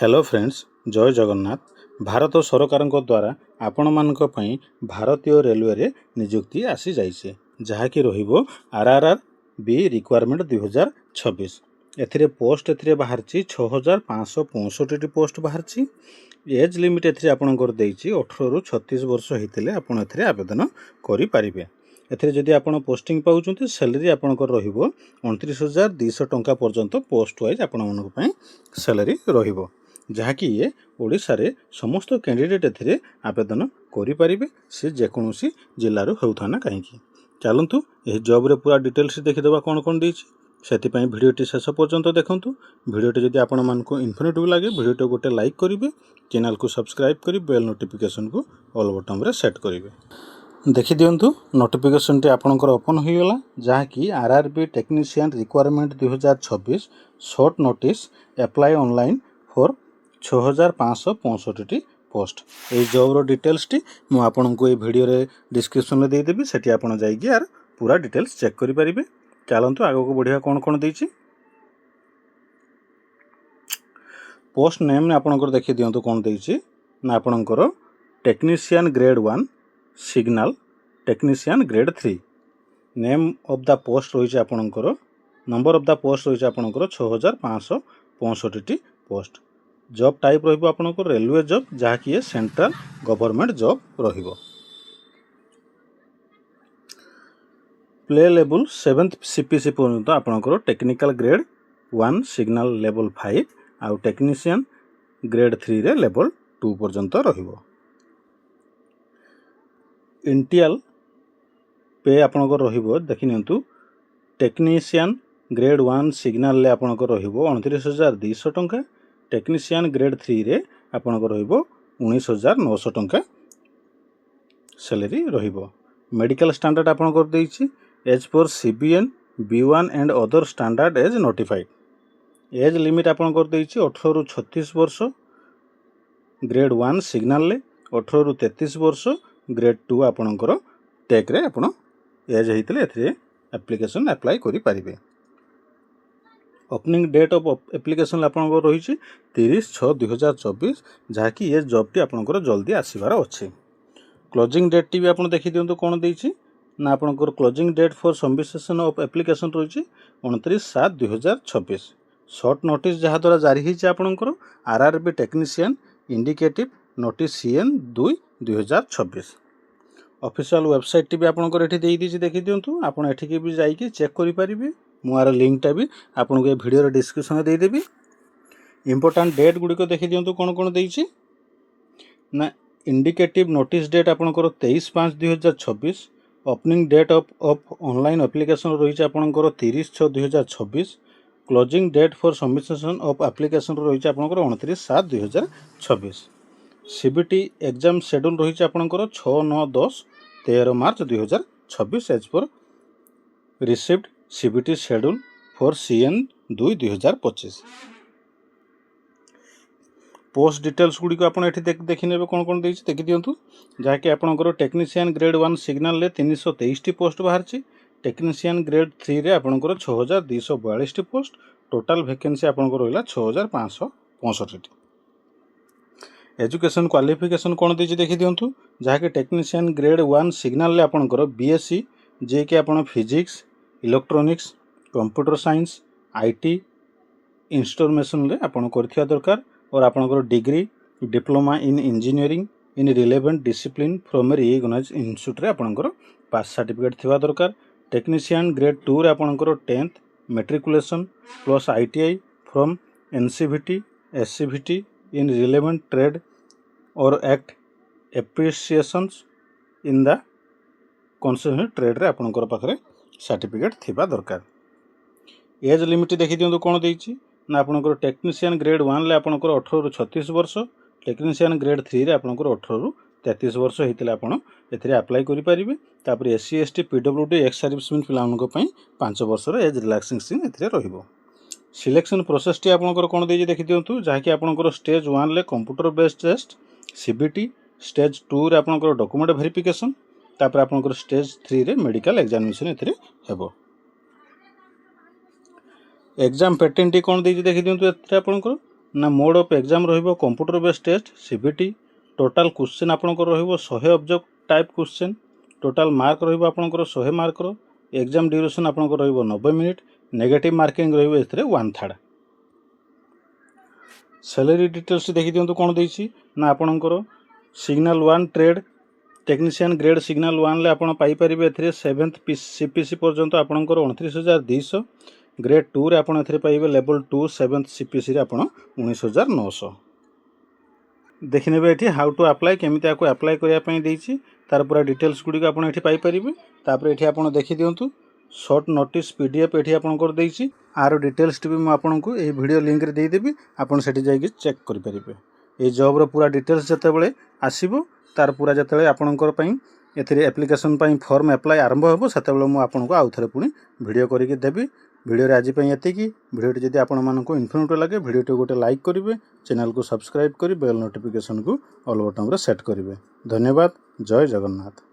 Hello friends, जय जगन्नाथ। भारत सरकार द्वारा आपण मानक पई भारतीय रेलवे रे नियुक्ति आसी जाइछे, जहाँकि रहिबो आरआरआर बी रिक्वायरमेंट 2026। एथिरे पोस्ट एथिरे बाहरची 6565 पोस्ट बाहरची। एज लिमिट एथिरे आपणकर देइछि 18 रु 36 वर्ष हेतिले आपण एथिरे आवेदन करि पारिबे। एथिरे जदि आपण पोस्टिंग पाउछन्ते सैलरी आपणकर रहिबो 29,200 टंका पर्यंत पोस्ट वाइज आपण मानक पई सैलरी रहिबो, जहाँकि ये ओडिशा रे समस्त कैंडिडेट एथिरे आवेदन करि पारिबे, से जेकोसी जिल्लारू होउथा ना काहेकि। चलंतु एही जॉब रे पूरा डिटेल्स देखिदेबा कोन कोन देइछि। सेतिपई भिडियोटी शेष पर्यंत देखंतु। भिडियोटी जदि आपण मानकु इन्फॉर्मेटिव लागे भिडियोटी गोटे लाइक करिवे, चैनल को सब्सक्राइब करि बेल नोटिफिकेशन को ऑल बटन रे सेट करिवे। देखि दियंतु नोटिफिकेशन टी आपनकर ओपन होई गेला, जहाँकि RRB technician requirement 2026 short notice apply online for 6565 post. ये जॉब रो डिटेल्स टी मु आपनको ये वीडियो रे डिस्क्रिप्शन रे दे देबी, सेठी आपण जाइकी यार पूरा डिटेल्स चेक करि परिबे। चलंतु आगो को बढ़िया कोन कोन देइछि। पोस्ट नेम ने आपनकर देखि दियंतु कोन देइछि ना आपनकर technician grade 1 signal technician grade 3। Name of the post रहिछि आपनकर, नंबर ऑफ द पोस्ट रहिछि आपनकर 6565 पोस्ट। जॉब टाइप रहिबो आपनकर रेलवे जॉब, जहाँकि ये सेंट्रल गवर्नमेंट जॉब रहिबो। प्ले लेवल 7th सीपीसी पर्यंत आपनकर टेक्निकल ग्रेड 1 सिग्नल लेवल 5 आउ टेक्नीशियन ग्रेड 3 रे लेवल 2 पर्यंत रहिबो। इंटियल पे आपनकर रहिबो देखि नियंतु। टेक्नीशियन ग्रेड 1 सिग्नल ले आपनकर रहिबो 29,200 टंका। टेक्नीशियन ग्रेड 3 रे आपनकर रहिबो 19,900 टंका सैलरी रहिबो। मेडिकल स्टैंडर्ड आपनकर देइछि as per CBN B1 and other standard as notified. Age limit आपनकर देइछि 18 रु 36 वर्ष ग्रेड 1 सिग्नल ले, 18 रु 33 वर्ष ग्रेड 2 आपनकर टेक रे आपण एज हेतिले एथरे एप्लीकेशन अप्लाई करि पारिबे। ओपनिंग डेट ऑफ एप्लीकेशन आपनकर रहिछि 30/6/2024, जहाँकि ये जॉब टी आपनकर जल्दी आसीबार अछि। क्लोजिंग डेट टी भी आपण देखि दियंतु कोन देइछि ना आपनकर closing date for submission of application रहिछि 29/7/2026। शॉर्ट नोटिस जहाँ द्वारा जारी हिछि आपनकर RRB technician indicative notice CN 2/2026। Official website टी भी आपनकर एठी देइ दिछि, देखि दियंतु। आपण एठी के भी जाई कि चेक करि परिबे। मु आर लिंक टा भी आपनको ए वीडियो रे डिस्क्रिप्शन रे देइ देबी। इंपोर्टेंट डेट गुडी को देखि दियंतु कोन कोन देइछि ना। इंडिकेटिव नोटिस डेट आपनकर 23/5/2026। Opening date of online application रहिछि आपनकर 30/6/2026। Closing date for submission of application रहिछि आपनकर 29/7/2026। सीबीटी एग्जाम शेड्यूल रहिछि आपनकर 6-9-10-13 March 2026 as per received CBT schedule for CN 2/2025। Post details गुडी को आपण एठी देखि नेबे कोन कोन देइछि देखि दियंतु, जहाँकि आपनकर टेक्नीशियन ग्रेड 1 सिग्नल ले 323 टी पोस्ट बाहरछि। टेक्नीशियन ग्रेड 3 रे आपनकर 6,242 टी पोस्ट। टोटल वैकेंसी आपनकर रहला 6,565 टी। एजुकेशन क्वालिफिकेशन कोन देइछि देखि दियंतु, जहाँकि टेक्नीशियन ग्रेड 1 सिग्नल ले आपनकर BSc जे कि आपण physics electronics computer science IT installation ले आपण करथिया दरकार, और आपनकर degree diploma in engineering in relevant discipline from recognised institute रे आपनकर पास सर्टिफिकेट थिबा दरकार। टेक्नीशियन ग्रेड 2 रे आपनकर 10th matriculation plus ITI from NCVT SCVT in relevant trade or act apprenticeships in the concern trade रे आपनकर पाखरे सर्टिफिकेट थिबा दरकार। एज लिमिट देखि दियंतु कोन देइछि ना आपनकर टेक्नीशियन ग्रेड 1 ले आपनकर 18 रु 36 वर्ष। टेक्नीशियन ग्रेड 3 रे आपनकर 18 रु 33 वर्ष हेतिले आपण एथिरे अप्लाई करि परिबे। तापर SC ST PWD ex serviceman पिलानको पई 5 वर्ष रे एज रिलैक्सिंग एथिरे रहिबो। सिलेक्शन प्रोसेस टी आपनकर कोन देइछि देखि दियंतु, जहाँकि आपनकर स्टेज 1 ले computer based test CBT, stage 2 रे आपनकर डॉक्यूमेंट वेरिफिकेशन, तापर आपनकर स्टेज 3 रे मेडिकल एग्जामिनेशन एथिरे हेबो। एग्जाम पैटर्न टी कोन देइछि देखि दियंतु। एथिरे आपनकर ना मोड ऑफ एग्जाम रहिबो computer based test CBT. Total question आपनकर रहिबो 100 object type question. Total mark रहिबो आपनकर 100 मार्क रो। एग्जाम ड्यूरेशन आपनकर रहिबो 90 मिनिट। नेगेटिव मार्किंग रहिबो एथरे 1/3। सैलरी डिटेल्स देखि दियंतु कोन देइछि ना आपनकर signal 1 trade technician grade signal 1 ले आपण पाई परिबे एथरे 7th सीपीसी पर्यंत आपनकर 29200। ग्रेड 2 रे आपण एथरे पाइबे लेवल 2 7th सीपीसी रे आपण 19900। देखिनेबे एठी हाउ टू अप्लाई केमिति आको अप्लाई करिया पई देइछि तार पूरा डिटेल्स गुडी आपण एठी पाई परिबे। तापर एठी आपण देखि दियंतु शॉर्ट नोटिस पीडीएफ एठी आपण कर देइछि। आरो डिटेल्स टी भी म आपनकु ए वीडियो लिंक रे देइ देबी आपण सेठी जाई चेक करि परिबे। ए जॉब रो पूरा डिटेल्स जते बेले आसीबो तार पूरा जते बेले आपनकर पई एथिरे एप्लीकेशन पई फॉर्म अप्लाई आरंभ होबो सेते बेले म आपनकु आउ थरे पुनी वीडियो करिके देबी। वीडियो रे आजि पई एतिकी। वीडियो जदि आपण मानकु इन्फॉर्मेटिव लागे वीडियो टी गोटे लाइक करिवे, चैनल को सब्सक्राइब करि बेल नोटिफिकेशन को ऑल बटन रे सेट करिवे। धन्यवाद। जय जगन्नाथ।